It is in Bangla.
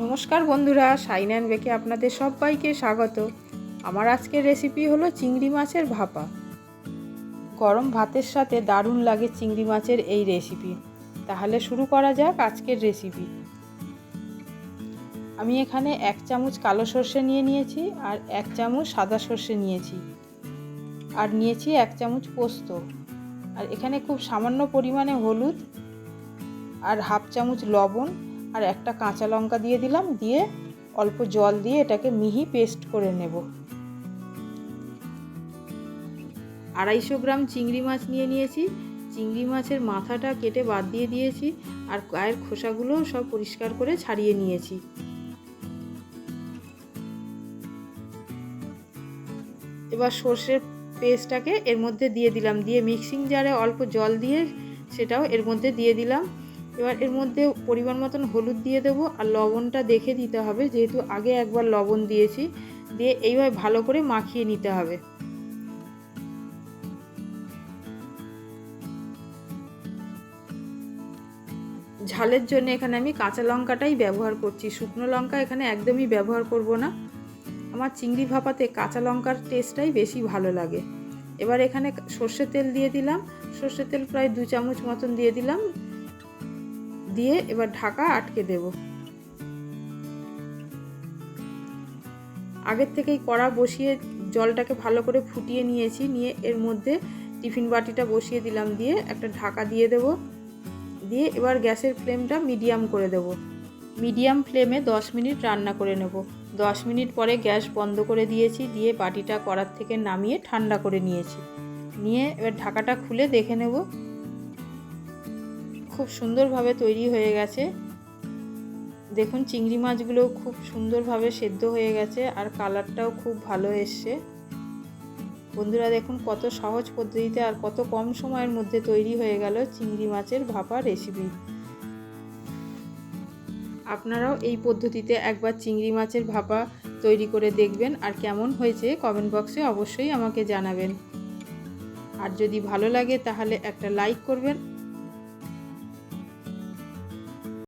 নমস্কার বন্ধুরা, শাইন অ্যান্ড বেকে আপনাদের সবাইকে স্বাগত। আমার আজকের রেসিপি হলো চিংড়ি মাছের ভাপা। গরম ভাতের সাথে দারুণ লাগে চিংড়ি মাছের এই রেসিপি। তাহলে শুরু করা যাক আজকের রেসিপি। আমি এখানে 1 চামচ কালো সর্ষে নিয়েছি আর 1 চামচ সাদা সর্ষে নিয়েছি, আর নিয়েছি 1 চামচ পোস্ত, আর এখানে খুব সামান্য পরিমাণে হলুদ আর হাফ চামচ লবণ আর একটা কাঁচা লঙ্কা দিয়ে দিলাম। দিয়ে অল্প জল দিয়ে এটাকে মিহি পেস্ট করে নেব। 250 গ্রাম চিংড়ি মাছ নিয়েছি। চিংড়ি মাছের মাথাটা কেটে বাদ দিয়ে দিয়েছি আর গায়ের খোসাগুলো সব পরিষ্কার করে ছাড়িয়ে নিয়েছি। এবার সর্ষের পেস্টটাকে এর মধ্যে দিয়ে দিলাম, দিয়ে মিক্সিং জারে অল্প জল দিয়ে সেটাও এর মধ্যে দিয়ে দিলাম। এবার এর মধ্যে পরিমাণ মতন হলুদ দিয়ে দেবো, আর লবণটা দেখে দিতে হবে, যেহেতু আগে একবার লবণ দিয়েছি। দিয়ে এইভাবে ভালো করে মাখিয়ে নিতে হবে। ঝালের জন্য এখানে আমি কাঁচা লঙ্কাটাই ব্যবহার করছি, শুকনো লঙ্কা এখানে একদমই ব্যবহার করব না। আমার চিংড়ি ভাপাতে কাঁচা লঙ্কার টেস্টটাই বেশি ভালো লাগে। এবার এখানে সর্ষের তেল দিয়ে দিলাম, সর্ষের তেল প্রায় 2 চামচ মতন দিয়ে দিলাম। দিয়ে এবার ঢাকা আটকে দেব। আগের থেকেই কড়া বসিয়ে জলটাকে ভালো করে ফুটিয়ে নিয়েছি। নিয়ে এর মধ্যে টিফিন বাটিটা বসিয়ে দিলাম, দিয়ে একটা ঢাকা দিয়ে দেব। দিয়ে এবার গ্যাসের ফ্লেমটা মিডিয়াম করে দেব। মিডিয়াম ফ্লেমে 10 মিনিট রান্না করে নেব। 10 মিনিট পরে গ্যাস বন্ধ করে দিয়েছি। দিয়ে বাটিটা কড়ার থেকে নামিয়ে ঠান্ডা করে নিয়েছি। নিয়ে এবার ঢাকাটা খুলে দেখে নেব। খুব সুন্দরভাবে তৈরি হয়ে গেছে। দেখুন চিংড়ি মাছগুলো খুব সুন্দরভাবে সেদ্ধ হয়ে গেছে আর কালারটাও খুব ভালো এসছে। বন্ধুরা দেখুন কত সহজ পদ্ধতিতে আর কত কম সময়ের মধ্যে তৈরি হয়ে গেল চিংড়ি মাছের ভাপা রেসিপি। আপনারাও এই পদ্ধতিতে একবার চিংড়ি মাছের ভাপা তৈরি করে দেখবেন, আর কেমন হয়েছে কমেন্ট বক্সে অবশ্যই আমাকে জানাবেন। আর যদি ভালো লাগে তাহলে একটা লাইক করবেন।